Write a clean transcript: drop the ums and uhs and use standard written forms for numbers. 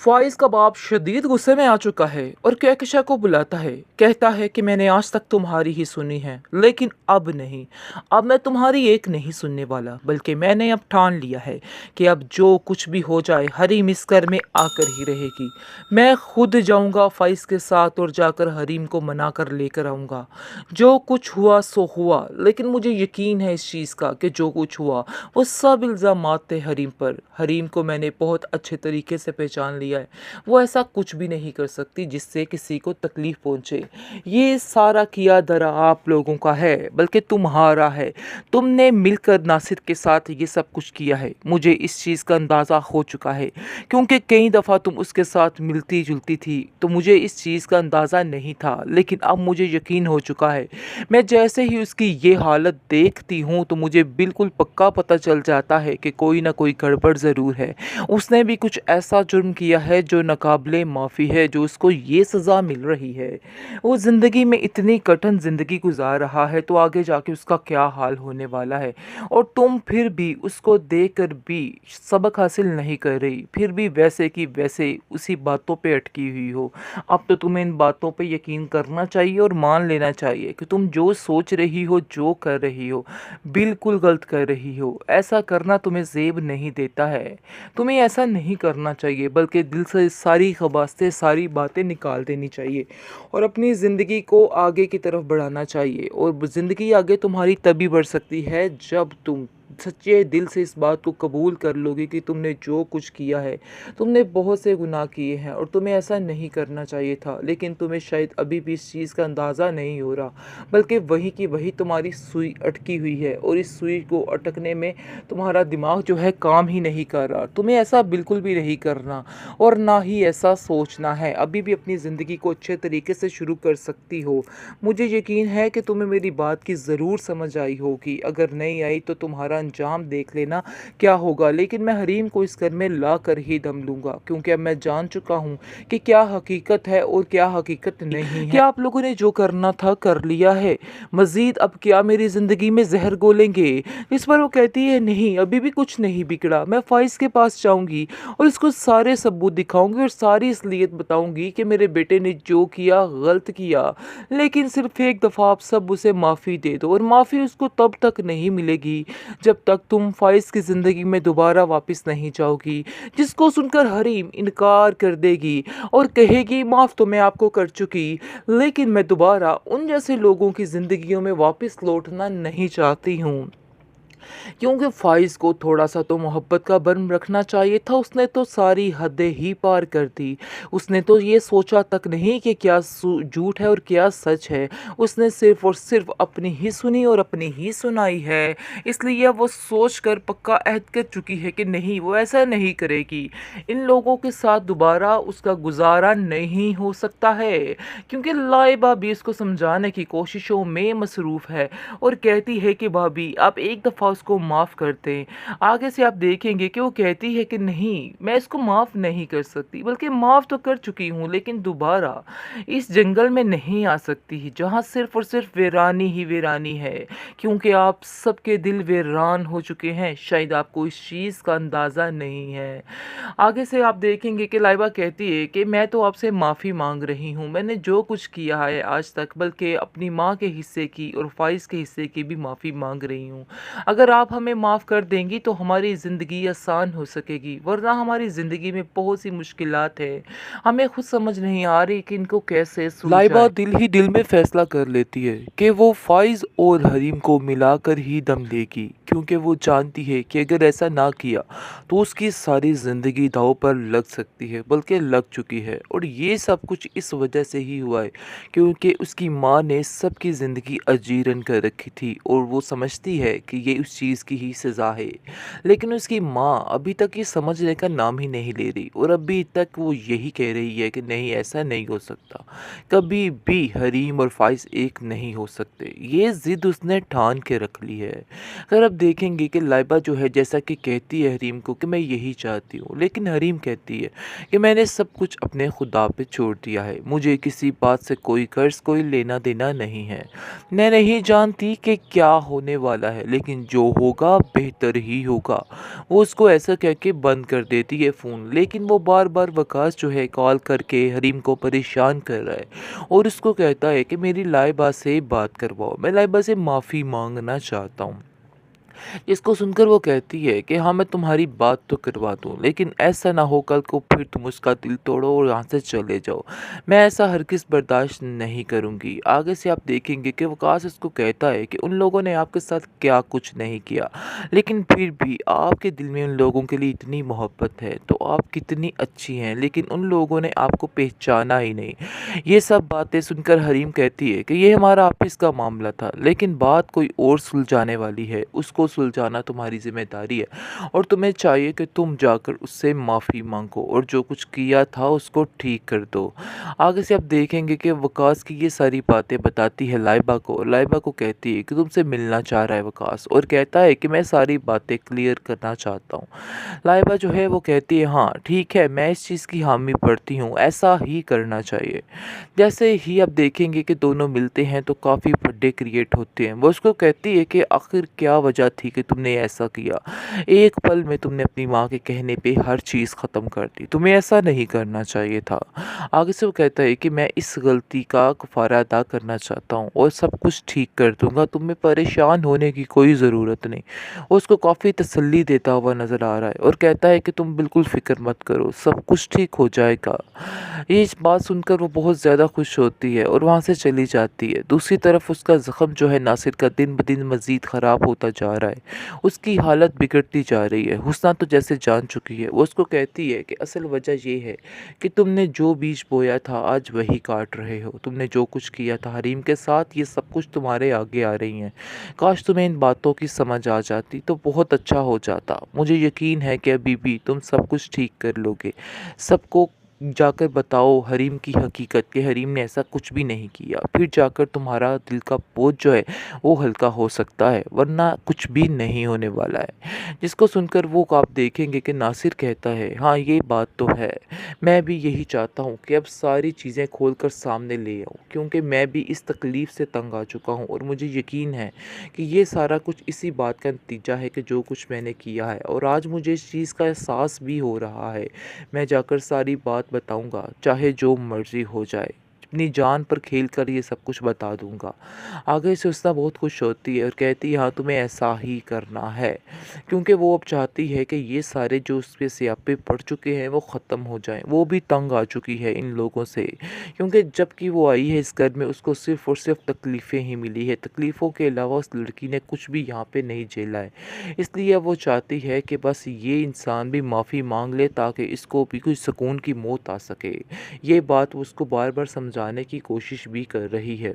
फ़ाइज़ का बाप शदीद गुस्से में आ चुका है और कहकशा को बुलाता है। कहता है कि मैंने आज तक तुम्हारी ही सुनी है, लेकिन अब नहीं। अब मैं तुम्हारी एक नहीं सुनने वाला, बल्कि मैंने अब ठान लिया है कि अब जो कुछ भी हो जाए हरीम इस घर में आकर ही रहेगी। मैं खुद जाऊंगा फ़ाइज़ के साथ और जाकर हरीम को मना कर लेकर आऊँगा। जो कुछ हुआ सो हुआ, लेकिन मुझे यकीन है इस चीज़ का कि जो कुछ हुआ वो सब इल्ज़ामात थे हरीम पर। हरीम को मैंने बहुत अच्छे तरीके से पहचान लिया है। वो ऐसा कुछ भी नहीं कर सकती जिससे किसी को तकलीफ़ पहुँचे। ये सारा किया दरा आप लोगों का है, बल्कि तुम्हारा है। तुमने मिलकर नासिर के साथ ये सब कुछ किया है। मुझे इस चीज़ का अंदाज़ा हो चुका है, क्योंकि कई दफ़ा तुम उसके साथ मिलती-जुलती थी, तो मुझे इस चीज़ का अंदाज़ा नहीं था, लेकिन अब मुझे यकीन हो चुका है। मैं जैसे ही उसकी ये हालत देखती हूँ, तो मुझे बिल्कुल पक्का पता चल जाता है कि कोई ना कोई गड़बड़ ज़रूर है। उसने भी कुछ ऐसा जुर्म किया है जो नाकाबिले माफ़ी है, जो उसको ये सज़ा मिल रही है। वो ज़िंदगी में इतनी कठिन ज़िंदगी गुजार रहा है, तो आगे जाके उसका क्या हाल होने वाला है। और तुम फिर भी उसको देखकर भी सबक हासिल नहीं कर रही, फिर भी वैसे की वैसे उसी बातों पे अटकी हुई हो। अब तो तुम्हें इन बातों पे यकीन करना चाहिए और मान लेना चाहिए कि तुम जो सोच रही हो, जो कर रही हो, बिल्कुल गलत कर रही हो। ऐसा करना तुम्हें ज़ेब नहीं देता है। तुम्हें ऐसा नहीं करना चाहिए, बल्कि दिल से सारी खबासतें, सारी बातें निकाल देनी चाहिए और अपनी ज़िंदगी को आगे की तरफ बढ़ाना चाहिए। और ज़िंदगी आगे तुम्हारी तभी बढ़ सकती है जब तुम सच्चे दिल से इस बात को कबूल कर लोगे कि तुमने जो कुछ किया है, तुमने बहुत से गुनाह किए हैं और तुम्हें ऐसा नहीं करना चाहिए था, लेकिन तुम्हें शायद अभी भी इस चीज़ का अंदाज़ा नहीं हो रहा, बल्कि वही की वही तुम्हारी सुई अटकी हुई है और इस सुई को अटकने में तुम्हारा दिमाग जो है काम ही नहीं कर रहा। तुम्हें ऐसा बिल्कुल भी नहीं करना और ना ही ऐसा सोचना है। अभी भी अपनी ज़िंदगी को अच्छे तरीके से शुरू कर सकती हो। मुझे यकीन है कि तुम्हें मेरी बात की ज़रूर समझ आई होगी। अगर नहीं आई तो तुम्हारा अंजाम देख लेना क्या होगा। लेकिन मैं हरीम को इस घर में ला कर ही दम लूँगा, क्योंकि अब मैं जान चुका हूँ कि क्या हकीकत है और क्या हकीकत नहीं है। क्या आप लोगों ने जो करना था कर लिया है? मज़ीद अब क्या मेरी ज़िंदगी में ज़हर घोलेंगे? इस पर वो कहती है, नहीं, अभी भी कुछ नहीं बिगड़ा। मैं फ़ाइज़ के पास जाऊँगी और उसको सारे सबूत दिखाऊँगी और सारी असलियत बताऊँगी कि मेरे बेटे ने जो किया गलत किया। लेकिन सिर्फ़ एक दफ़ा आप सब उसे माफ़ी दे दो, और माफ़ी उसको तब तक नहीं मिलेगी जब तक तुम फ़ाइज़ की ज़िंदगी में दोबारा वापस नहीं जाओगी। जिसको सुनकर हरीम इनकार कर देगी और कहेगी, माफ़ तो मैं आपको कर चुकी, लेकिन मैं दोबारा उन जैसे लोगों की ज़िंदगियों में वापस लौटना नहीं चाहती हूँ। क्योंकि फ़ाइज़ को थोड़ा-सा तो मोहब्बत का भरम रखना चाहिए था। उसने तो सारी हदें ही पार कर दी। उसने तो ये सोचा तक नहीं कि क्या झूठ है और क्या सच है। उसने सिर्फ़ और सिर्फ़ अपनी ही सुनी और अपनी ही सुनाई है। इसलिए वो सोचकर पक्का अहद कर चुकी है कि नहीं, वो ऐसा नहीं करेगी। इन लोगों के साथ दोबारा उसका गुज़ारा नहीं हो सकता है, क्योंकि लाइबा भी उसको समझाने की कोशिशों में मसरूफ़ है और कहती है कि भाभी आप एक दफ़ा उसको माफ़ कर दें। आगे से आप देखेंगे कि वो कहती है कि नहीं, मैं इसको माफ़ नहीं कर सकती, बल्कि माफ़ तो कर चुकी हूँ, लेकिन दोबारा इस जंगल में नहीं आ सकती जहाँ सिर्फ़ और सिर्फ़ वीरानी ही वीरानी है, क्योंकि आप सबके दिल वीरान हो चुके हैं। शायद आपको इस चीज़ का अंदाज़ा नहीं है। आगे से आप देखेंगे कि लाइबा कहती है कि मैं तो आपसे माफ़ी मांग रही हूँ। मैंने जो कुछ किया है आज तक, बल्कि अपनी माँ के हिस्से की और फ़ाइज़ के हिस्से की भी माफ़ी मांग रही हूँ। अगर आप हमें माफ़ कर देंगी तो हमारी ज़िंदगी आसान हो सकेगी, वरना हमारी ज़िंदगी में बहुत सी मुश्किलात है। हमें खुद समझ नहीं आ रही कि इनको कैसे लाइबा सुलझाएं। दिल ही दिल में फैसला कर लेती है कि वो फ़ाइज़ और हरीम को मिलाकर ही दम लेगी, क्योंकि वो जानती है कि अगर ऐसा ना किया तो उसकी सारी ज़िंदगी दांव पर लग सकती है, बल्कि लग चुकी है। और ये सब कुछ इस वजह से ही हुआ है क्योंकि उसकी माँ ने सबकी ज़िंदगी अजीरन कर रखी थी और वो समझती है कि ये उस चीज़ की ही सज़ा है। लेकिन उसकी माँ अभी तक ये समझने का नाम ही नहीं ले रही और अभी तक वो यही कह रही है कि नहीं, ऐसा नहीं हो सकता। कभी भी हरीम और फ़ाइज़ एक नहीं हो सकते। ये ज़िद उसने ठान के रख ली है। अगर अब देखेंगे कि लाइबा जो है जैसा कि कहती है हरीम को कि मैं यही चाहती हूँ, लेकिन हरीम कहती है कि मैंने सब कुछ अपने खुदा पे छोड़ दिया है। मुझे किसी बात से कोई कर्ज़, कोई लेना देना नहीं है। मैं नहीं जानती कि क्या होने वाला है, लेकिन जो जो होगा बेहतर ही होगा। वो उसको ऐसा कह के बंद कर देती है फ़ोन, लेकिन वो बार बार वकास जो है कॉल करके हरीम को परेशान कर रहा है और उसको कहता है कि मेरी लाइबा से बात करवाओ, मैं लाइबा से माफ़ी मांगना चाहता हूँ। इसको सुनकर वो कहती है कि हाँ, मैं तुम्हारी बात तो करवा दूँ, लेकिन ऐसा ना हो कल को फिर तुम उसका दिल तोड़ो और यहाँ से चले जाओ। मैं ऐसा हरगिज़ बर्दाश्त नहीं करूँगी। आगे से आप देखेंगे कि वकास उसको कहता है कि उन लोगों ने आपके साथ क्या कुछ नहीं किया, लेकिन फिर भी आपके दिल में उन लोगों के लिए इतनी मोहब्बत है, तो आप कितनी अच्छी हैं, लेकिन उन लोगों ने आपको पहचाना ही नहीं। ये सब बातें सुनकर हरीम कहती है कि ये हमारा आपस का मामला था, लेकिन बात कोई और सुलझाने वाली है, उसको सुलझाना तुम्हारी ज़िम्मेदारी है और तुम्हें चाहिए कि तुम जाकर उससे माफ़ी मांगो और जो कुछ किया था उसको ठीक कर दो। आगे से आप देखेंगे कि वकास की ये सारी बातें बताती है लाइबा को, और लाइबा को कहती है कि तुमसे मिलना चाह रहा है वकास, और कहता है कि मैं सारी बातें क्लियर करना चाहता हूँ। लाइबा जो है वो कहती है हाँ ठीक है, मैं इस चीज़ की हामी भरती हूँ, ऐसा ही करना चाहिए। जैसे ही आप देखेंगे कि दोनों मिलते हैं तो काफ़ी बड़े क्रिएट होते हैं। वो उसको कहती है कि आखिर क्या वजह थी कि तुमने ऐसा किया, एक पल में तुमने अपनी माँ के कहने पे हर चीज़ ख़त्म कर दी, तुम्हें ऐसा नहीं करना चाहिए था। आगे से वो कहता है कि मैं इस गलती का कफ़ारा अदा करना चाहता हूँ और सब कुछ ठीक कर दूंगा, तुम्हें परेशान होने की कोई ज़रूरत नहीं। वो उसको काफ़ी तसल्ली देता हुआ नज़र आ रहा है और कहता है कि तुम बिल्कुल फ़िक्र मत करो, सब कुछ ठीक हो जाएगा। ये इस बात सुनकर वो बहुत ज़्यादा खुश होती है और वहाँ से चली जाती है। दूसरी तरफ उसका ज़ख्म जो है नासिर का दिन ब दिन मज़ीद ख़राब होता जा रहा है। उसकी हालत बिगड़ती जा रही है। हुस्ना तो जैसे जान चुकी है। वो उसको कहती है कि असल वजह ये है कि तुमने जो बीज बोया था आज वही काट रहे हो। तुमने जो कुछ किया था हरीम के साथ, ये सब कुछ तुम्हारे आगे आ रही हैं। काश तुम्हें इन बातों की समझ आ जाती तो बहुत अच्छा हो जाता। मुझे यकीन है कि अभी भी तुम सब कुछ ठीक कर लोगे। सबको जाकर बताओ हरीम की हकीकत कि हरीम ने ऐसा कुछ भी नहीं किया, फिर जाकर तुम्हारा दिल का बोझ जो है वो हल्का हो सकता है, वरना कुछ भी नहीं होने वाला है। जिसको सुनकर वो आप देखेंगे कि नासिर कहता है हाँ ये बात तो है, मैं भी यही चाहता हूँ कि अब सारी चीज़ें खोल कर सामने ले आऊँ, क्योंकि मैं भी इस तकलीफ़ से तंग आ चुका हूँ और मुझे यकीन है कि ये सारा कुछ इसी बात का नतीजा है कि जो कुछ मैंने किया है, और आज मुझे इस चीज़ का एहसास भी हो रहा है। मैं जाकर सारी बात बताऊंगा, चाहे जो मर्जी हो जाए, अपनी जान पर खेल कर ये सब कुछ बता दूंगा। आगे से उसना बहुत खुश होती है और कहती है हाँ तुम्हें ऐसा ही करना है, क्योंकि वो अब चाहती है कि ये सारे जो उस पे स्यापे पड़ चुके हैं वो ख़त्म हो जाएं। वो भी तंग आ चुकी है इन लोगों से, क्योंकि जब कि वो आई है इस घर में उसको सिर्फ़ और सिर्फ तकलीफ़ें ही मिली है। तकलीफ़ों के अलावा उस लड़की ने कुछ भी यहाँ पे नहीं झेला है। इसलिए वो चाहती है कि बस ये इंसान भी माफ़ी मांग ले ताकि इसको भी कोई सुकून की मौत आ सके। ये बात वो उसको बार बार समझाने की कोशिश भी कर रही है।